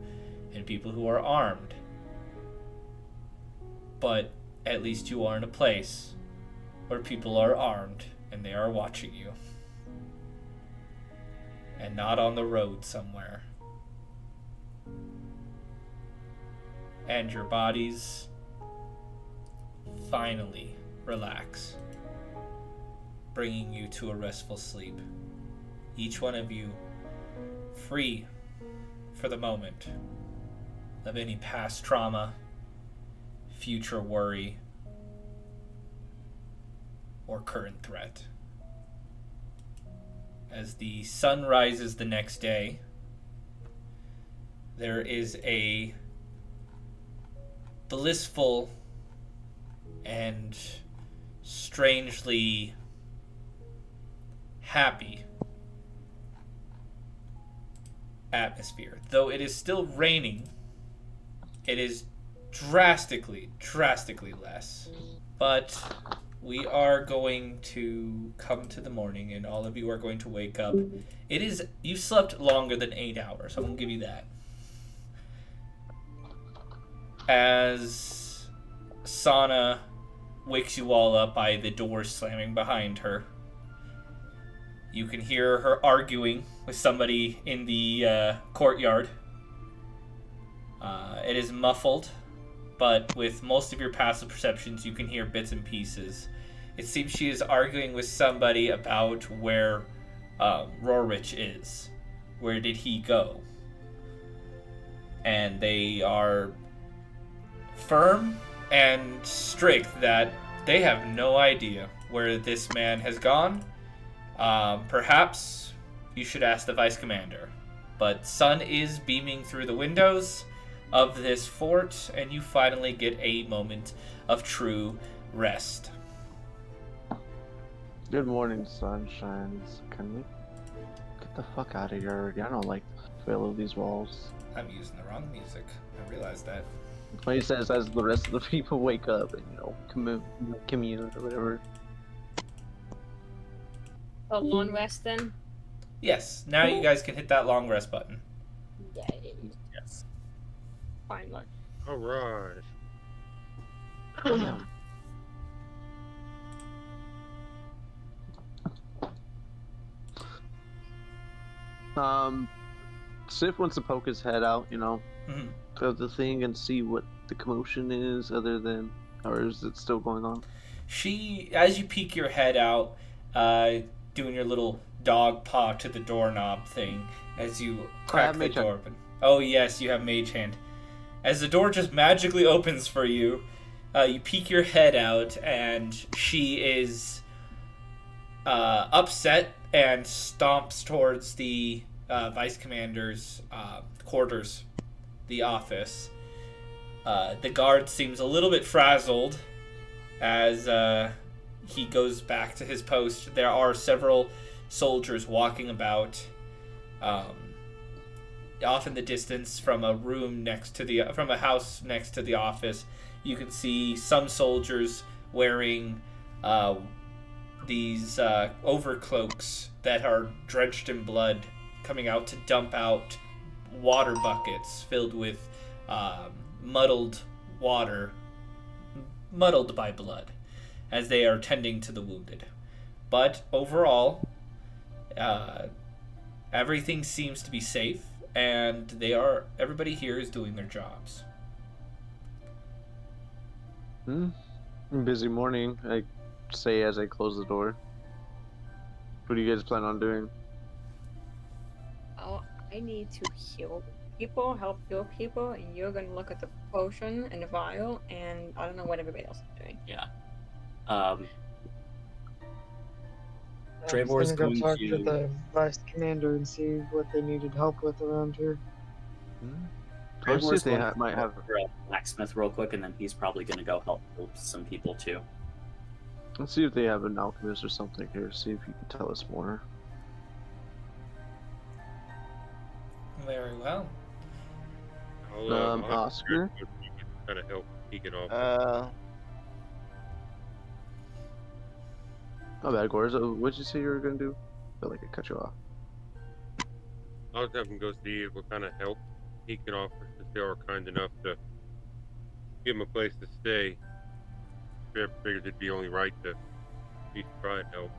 and people who are armed. But at least you are in a place where people are armed and they are watching you. And not on the road somewhere. And your bodies finally relax, bringing you to a restful sleep. Each one of you free for the moment of any past trauma, future worry, or current threat. As the sun rises the next day, there is a blissful and strangely happy atmosphere. Though it is still raining, it is drastically less. But we are going to come to the morning and all of you are going to wake up. You slept longer than 8 hours. I'm going to give you that. As Sana wakes you all up by the door slamming behind her You can hear her arguing with somebody in the courtyard. It is muffled, but with most of your passive perceptions, you can hear bits and pieces. It seems she is arguing with somebody about where Rorich is. Where did he go? And they are firm and strict that they have no idea where this man has gone. Perhaps you should ask the vice commander. But sun is beaming through the windows of this fort, and you finally get a moment of true rest. Good morning, sunshines. Can we get the fuck out of here already? I don't like the feel of these walls. I'm using the wrong music. I realize that. He says as the rest of the people wake up and, commune or whatever. A long rest then? Yes, now you guys can hit that long rest button. Yay. Yes. Finally. Alright. Sif wants to poke his head out, of the thing and see what the commotion is, or is it still going on? As you peek your head out, doing your little dog paw to the doorknob thing, as you crack the door open. Oh yes, you have Mage Hand. As the door just magically opens for you, you peek your head out, and she is upset and stomps towards the vice commander's quarters, the office. The guard seems a little bit frazzled as he goes back to his post. There are several soldiers walking about. Off in the distance, from a house next to the office, you can see some soldiers wearing these overcloaks that are drenched in blood, coming out to dump out water buckets filled with muddled water, muddled by blood, as they are tending to the wounded. But overall, everything seems to be safe, and everybody here is doing their jobs. Busy morning, I say as I close the door. What do you guys plan on doing? Oh, I need to heal people, help heal people, and you're gonna look at the potion and the vial, and I don't know what everybody else is doing. Yeah. Trevor's going go talk to to the vice commander and see what they needed help with around here. Trevor's they going might to have a blacksmith real quick, and then he's probably going to go help some people too. Let's see if they have an alchemist or something here. See if you can tell us more. Very well. Oscar? Kind of help peek it off. Oh, bad, Gorz. What'd you say you were gonna do? I felt like I cut you off. I was having to go see what kind of help he can offer, since they are kind enough to give him a place to stay. I figured it'd be only right to at least try and help.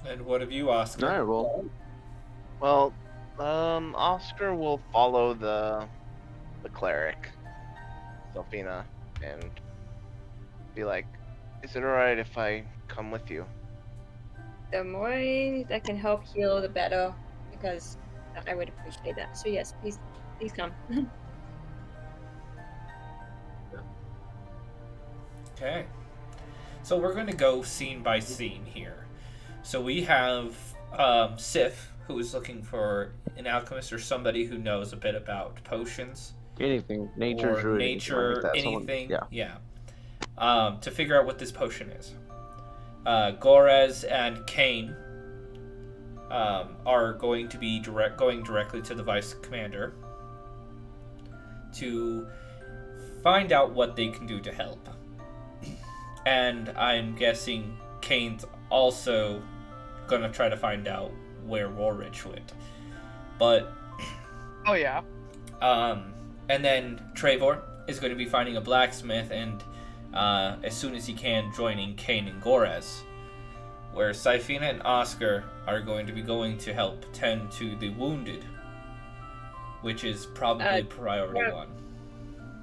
And what have you, Oscar? Alright, well, Oscar will follow the cleric, Delphina, and be like, "Is it alright if I come with you?" The more that can help heal, the better, because I would appreciate that. So yes, please come. Okay. So we're going to go scene by scene here. So we have Sif, who is looking for an alchemist or somebody who knows a bit about potions. Anything, nature, or druid, nature, like anything. Someone, yeah. To figure out what this potion is. Gorez and Kane are going to be going directly to the vice commander to find out what they can do to help. And I'm guessing Kane's also gonna try to find out where Rorich went. But oh yeah. And then Trevor is going to be finding a blacksmith and, as soon as he can, joining Kane and Gorez, where Saifina and Oscar are going to be going to help tend to the wounded, which is probably priority one.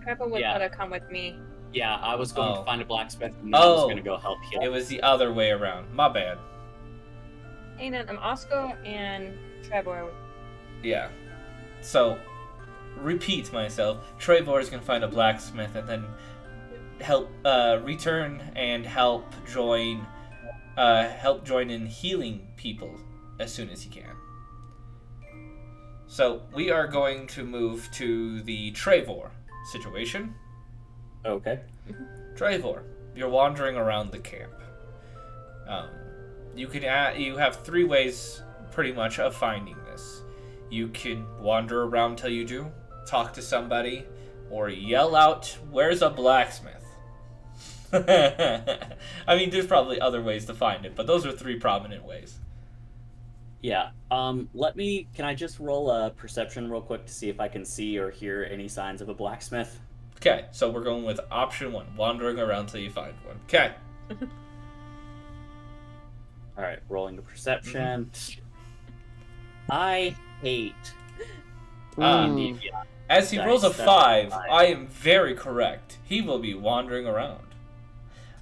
Trevor would better come with me. Yeah, I was going to find a blacksmith, and then I was going to go help heal. It was the other way around. My bad. Hey, then I'm Oscar and Trevor. Yeah. So, repeat myself. Trevor is going to find a blacksmith and then help return and help join in healing people as soon as he can. So, we are going to move to the Trevor situation. Okay. Trevor, you're wandering around the camp. You have 3 ways, pretty much, of finding this. You can wander around till you do, talk to somebody, or yell out, "Where's a blacksmith?" I mean, there's probably other ways to find it, but those are 3 prominent ways. Yeah. Can I just roll a perception real quick to see if I can see or hear any signs of a blacksmith? Okay, so we're going with option 1, wandering around till you find one. Okay. Alright, rolling the perception. I hate as he rolls a 5, I am very correct. He will be wandering around.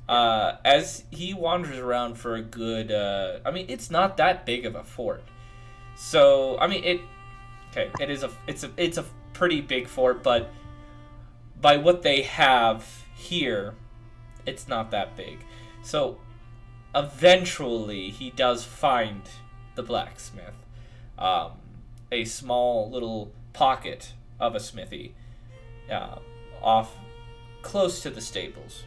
As he wanders around for a good, it's not that big of a fort. So, it's a pretty big fort, but by what they have here, it's not that big. So, eventually, he does find the blacksmith. A small little pocket of a smithy off close to the stables.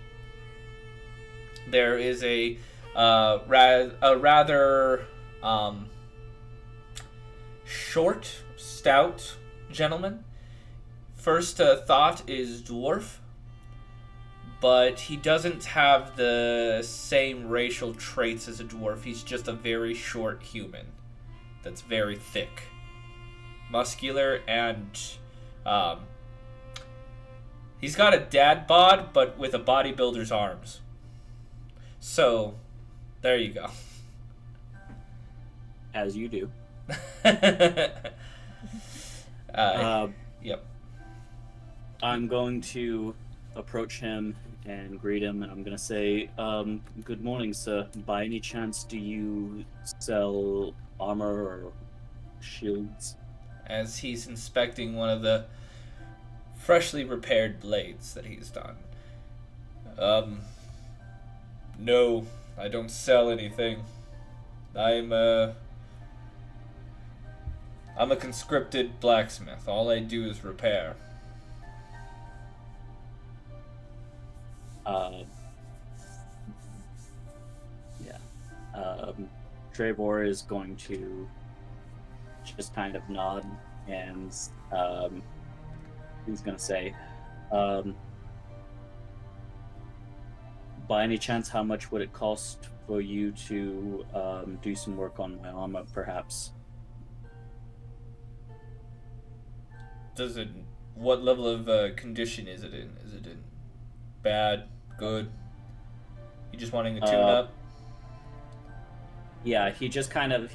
There is a rather short, stout gentleman. First thought is dwarf, but he doesn't have the same racial traits as a dwarf. He's just a very short human that's very thick, muscular, and he's got a dad bod, but with a bodybuilder's arms. So, there you go. As you do. Yep. I'm going to approach him and greet him, and I'm going to say, "Good morning, sir. By any chance, do you sell armor or shields?" As he's inspecting one of the freshly repaired blades that he's done. No, I don't sell anything. I'm a conscripted blacksmith. All I do is repair. Trevor is going to just kind of nod, and he's going to say, "By any chance, how much would it cost for you to do some work on my armor, perhaps?" What level of condition is it in? Is it in bad, good? You just wanting to tune up? Yeah, he just kind of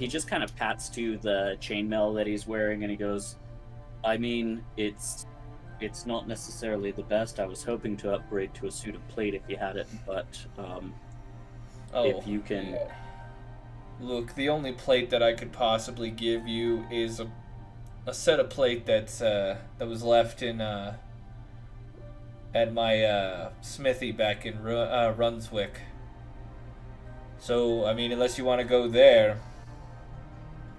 pats to the chainmail that he's wearing, and he goes, "I mean, it's not necessarily the best. I was hoping to upgrade to a suit of plate if you had it, but if you can..." Yeah. Look, the only plate that I could possibly give you is a set of plate that was left in at my smithy back in Runswick. So, I mean, unless you want to go there,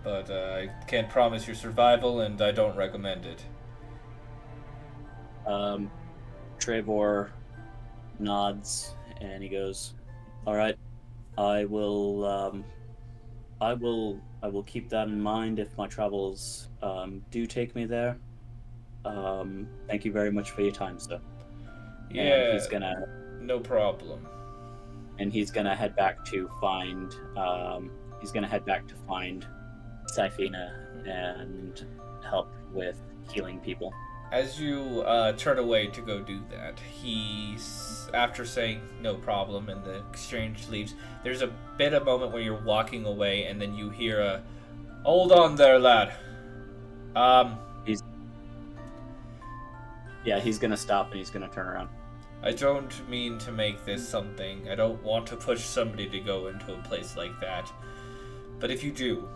but I can't promise your survival, and I don't recommend it. Trevor nods, and he goes, "All right, I will keep that in mind if my travels do take me there. Thank you very much for your time, sir." Yeah, no problem. And he's gonna head back to find Saifina and help with healing people. As you turn away to go do that, he's, after saying no problem and the exchange leaves, there's a bit of moment where you're walking away and then you hear a, "Hold on there, lad." He's gonna stop and he's gonna turn around. I don't mean to make this something. I don't want to push somebody to go into a place like that. But if you do,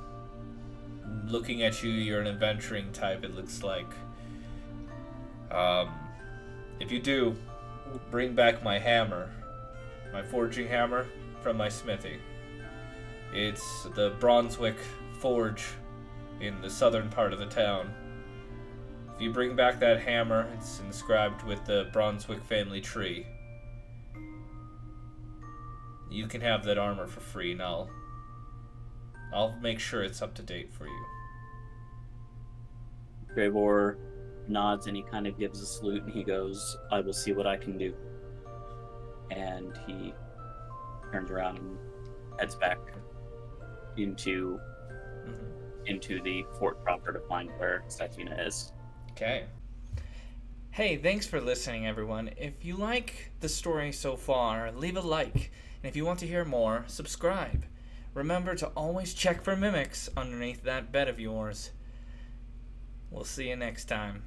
looking at you, you're an adventuring type, it looks like. If you do, bring back my hammer, my forging hammer from my smithy. It's the Brunswick Forge in the southern part of the town. If you bring back that hammer, it's inscribed with the Brunswick family tree. You can have that armor for free, and I'll make sure it's up to date for you. Gravor nods and he kind of gives a salute and he goes, "I will see what I can do." And he turns around and heads back into the fort proper to find where Satina is. Okay. Hey, thanks for listening, everyone. If you like the story so far, leave a like. And if you want to hear more, subscribe. Remember to always check for mimics underneath that bed of yours. We'll see you next time.